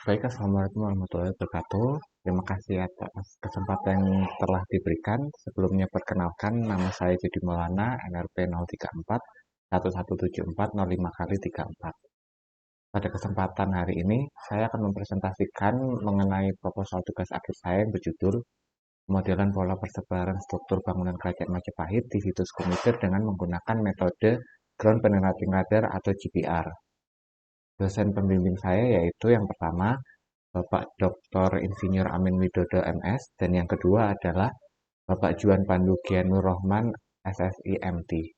Baik, Assalamualaikum warahmatullahi wabarakatuh. Terima kasih atas kesempatan yang telah diberikan. Sebelumnya perkenalkan, nama saya Jody Maulana, NRP 034 1174 05 kali 34. Pada kesempatan hari ini, saya akan mempresentasikan mengenai proposal tugas akhir saya yang berjudul Modelan Pola Persebaran Struktur Bangunan Kerajaan Majapahit di Situs Komitir dengan menggunakan metode Ground Penetrating Radar atau GPR. Dosen pembimbing saya yaitu yang pertama, Bapak Dr. Insinyur Amin Widodo MS, dan yang kedua adalah Bapak Juan Pandu Gianur Rohman SSI MT.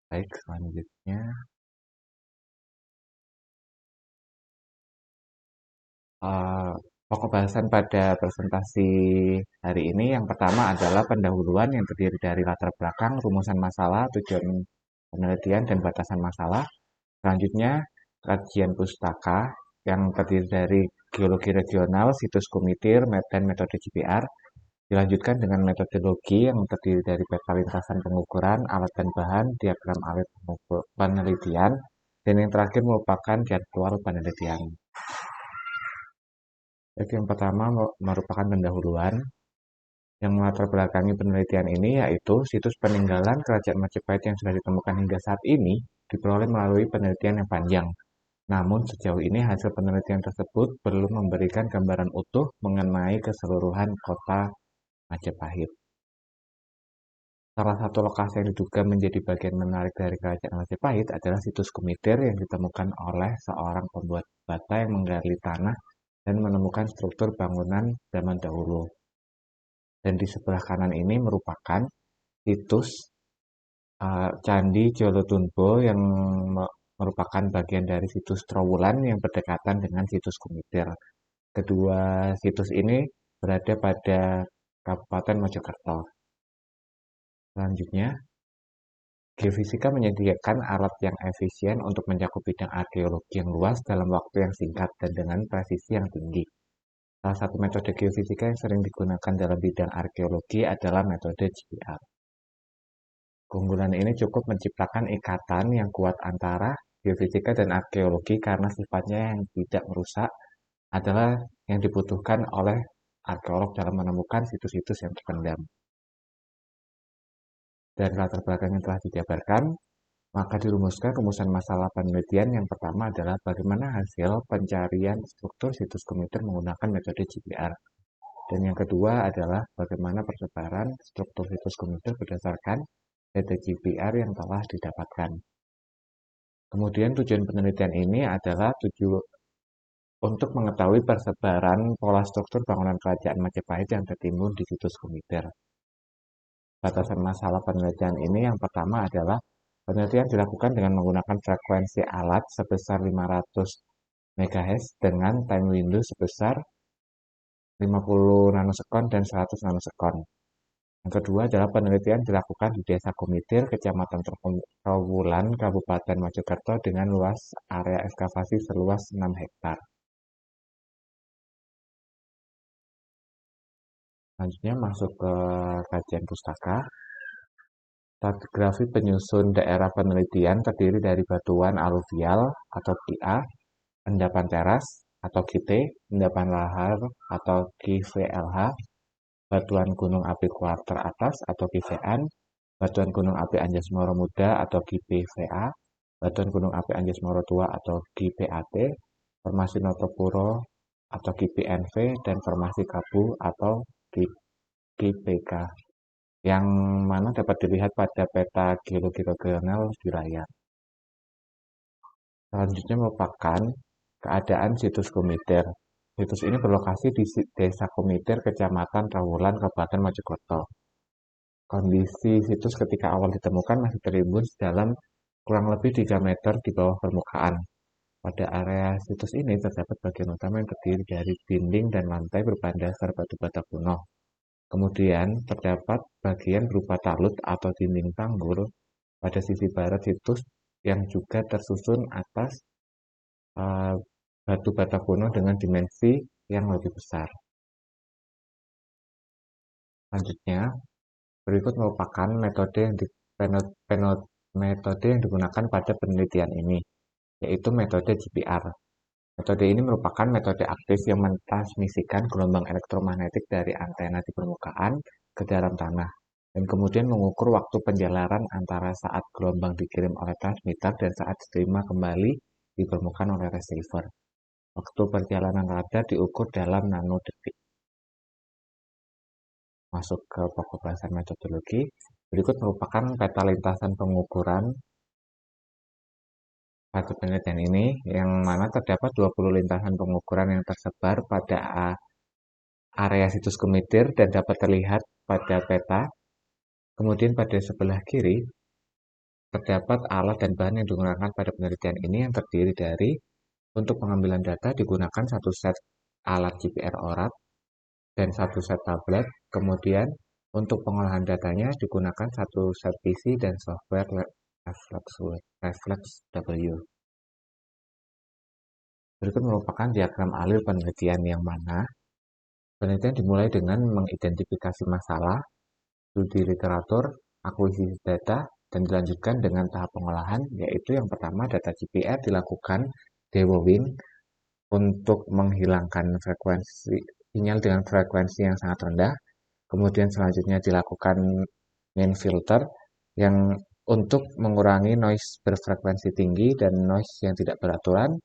Baik, selanjutnya eh, pokok bahasan pada presentasi hari ini yang pertama adalah pendahuluan yang terdiri dari latar belakang, rumusan masalah, tujuan penelitian, dan batasan masalah. Selanjutnya, kajian pustaka yang terdiri dari geologi regional, situs komitir, dan metode GPR. Dilanjutkan dengan metodologi yang terdiri dari peta lintasan pengukuran, alat dan bahan, diagram alat penelitian, dan yang terakhir merupakan jadwal penelitian. Jadi yang pertama merupakan pendahuluan. Yang melatar belakangi penelitian ini yaitu situs peninggalan Kerajaan Majapahit yang sudah ditemukan hingga saat ini diperoleh melalui penelitian yang panjang. Namun sejauh ini hasil penelitian tersebut belum memberikan gambaran utuh mengenai keseluruhan kota Majapahit. Salah satu lokasi yang diduga menjadi bagian menarik dari Kerajaan Majapahit adalah situs Komitir yang ditemukan oleh seorang pembuat bata yang menggali tanah dan menemukan struktur bangunan zaman dahulu. Dan di sebelah kanan ini merupakan situs Candi Jolotunbo yang merupakan bagian dari situs Trowulan yang berdekatan dengan situs Komitir. Kedua situs ini berada pada Kabupaten Mojokerto. Selanjutnya, geofisika menyediakan alat yang efisien untuk mencakup bidang arkeologi yang luas dalam waktu yang singkat dan dengan presisi yang tinggi. Salah satu metode geofisika yang sering digunakan dalam bidang arkeologi adalah metode GPR. Keunggulan ini cukup menciptakan ikatan yang kuat antara geofisika dan arkeologi karena sifatnya yang tidak merusak adalah yang dibutuhkan oleh arkeolog dalam menemukan situs-situs yang terpendam. Dari latar belakang yang telah dijabarkan, maka dirumuskan rumusan masalah penelitian yang pertama adalah bagaimana hasil pencarian struktur situs komitir menggunakan metode GPR. Dan yang kedua adalah bagaimana persebaran struktur situs komitir berdasarkan data GPR yang telah didapatkan. Kemudian tujuan penelitian ini adalah untuk mengetahui persebaran pola struktur bangunan kerajaan Majapahit yang tertimbun di situs komitir. Batasan masalah penelitian ini yang pertama adalah penelitian dilakukan dengan menggunakan frekuensi alat sebesar 500 MHz dengan time window sebesar 50 nanosekon dan 100 nanosekon. Yang kedua adalah penelitian dilakukan di Desa Komitir, Kecamatan Trowulan, Kabupaten Mojokerto dengan luas area ekskavasi seluas 6 hektar. Selanjutnya masuk ke kajian pustaka. Stratigrafi penyusun daerah penelitian terdiri dari batuan aluvial atau KIA, endapan teras atau KT, endapan lahar atau KVLH, batuan gunung api kuarter atas atau KVN, batuan gunung api Anjas-Moro Muda atau KPVA, batuan gunung api Anjas-Moro Tua atau KPAT, formasi Notopuro atau KPNV, dan formasi Kabu atau KPK, yang mana dapat dilihat pada peta geologi regional di layar. Selanjutnya merupakan keadaan situs Komitir. Situs ini berlokasi di Desa Komitir, Kecamatan Trowulan, Kabupaten Mojokerto. Kondisi situs ketika awal ditemukan masih tertimbun dalam kurang lebih 3 meter di bawah permukaan. Pada area situs ini terdapat bagian utama yang terdiri dari dinding dan lantai berbahan dasar batu bata kuno. Kemudian terdapat bagian berupa talut atau dinding tanggul pada sisi barat situs yang juga tersusun atas batu bata kuno dengan dimensi yang lebih besar. Selanjutnya, berikut merupakan metode yang metode yang digunakan pada penelitian ini, yaitu metode GPR. Metode ini merupakan metode aktif yang mentransmisikan gelombang elektromagnetik dari antena di permukaan ke dalam tanah, dan kemudian mengukur waktu penjalaran antara saat gelombang dikirim oleh transmitter dan saat diterima kembali di permukaan oleh receiver. Waktu perjalanan radar diukur dalam nanodetik. Masuk ke pokok bahasan metodologi. Berikut merupakan peta lintasan pengukuran pada penelitian ini, yang mana terdapat 20 lintasan pengukuran yang tersebar pada area situs kemitir dan dapat terlihat pada peta. Kemudian pada sebelah kiri, terdapat alat dan bahan yang digunakan pada penelitian ini yang terdiri dari, untuk pengambilan data digunakan satu set alat GPR ORAT dan satu set tablet. Kemudian untuk pengolahan datanya digunakan satu set PC dan software ReflexW. Berikut merupakan diagram alur penelitian, yang mana penelitian dimulai dengan mengidentifikasi masalah, studi literatur, akuisisi data, dan dilanjutkan dengan tahap pengolahan, yaitu yang pertama data GPR dilakukan dewowing untuk menghilangkan frekuensi sinyal dengan frekuensi yang sangat rendah. Kemudian selanjutnya dilakukan main filter yang untuk mengurangi noise berfrekuensi tinggi dan noise yang tidak beraturan.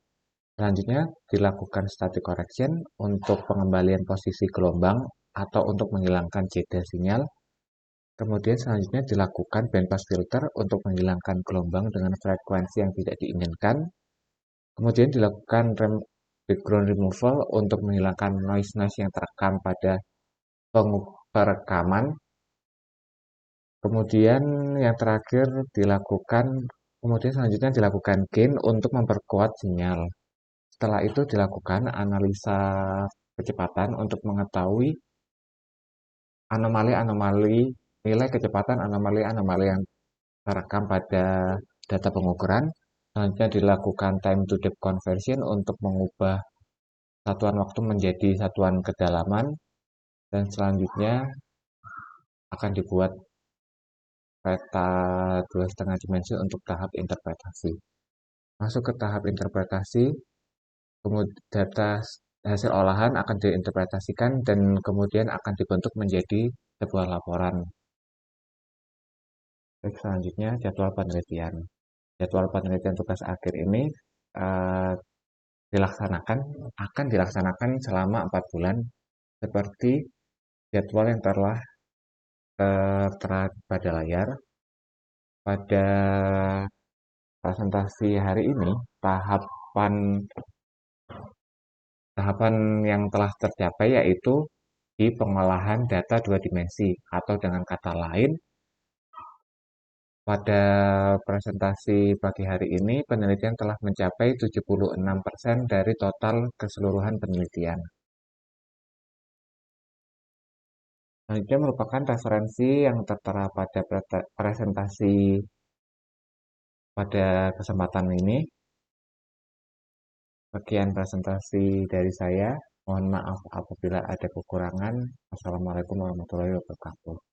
Selanjutnya dilakukan static correction untuk pengembalian posisi gelombang atau untuk menghilangkan jeda sinyal. Kemudian selanjutnya dilakukan bandpass filter untuk menghilangkan gelombang dengan frekuensi yang tidak diinginkan. Kemudian dilakukan background removal untuk menghilangkan noise-noise yang terekam pada perekaman. Kemudian yang terakhir kemudian selanjutnya dilakukan gain untuk memperkuat sinyal. Setelah itu dilakukan analisa kecepatan untuk mengetahui nilai kecepatan anomali-anomali yang terekam pada data pengukuran. Selanjutnya dilakukan time to depth conversion untuk mengubah satuan waktu menjadi satuan kedalaman. Dan selanjutnya akan dibuat peta 2,5 dimensi untuk tahap interpretasi. Masuk ke tahap interpretasi, kemudian data hasil olahan akan diinterpretasikan dan kemudian akan dibentuk menjadi sebuah laporan. Baik, selanjutnya jadwal penelitian. Jadwal penelitian tugas akhir ini akan dilaksanakan selama 4 bulan seperti jadwal yang telah tertera pada layar. Pada presentasi hari ini, tahapan yang telah tercapai yaitu di pengolahan data 2 dimensi, atau dengan kata lain, pada presentasi pagi hari ini penelitian telah mencapai 76% dari total keseluruhan penelitian. Selanjutnya merupakan referensi yang tertera pada presentasi pada kesempatan ini. Sekian presentasi dari saya. Mohon maaf apabila ada kekurangan. Wassalamualaikum warahmatullahi wabarakatuh.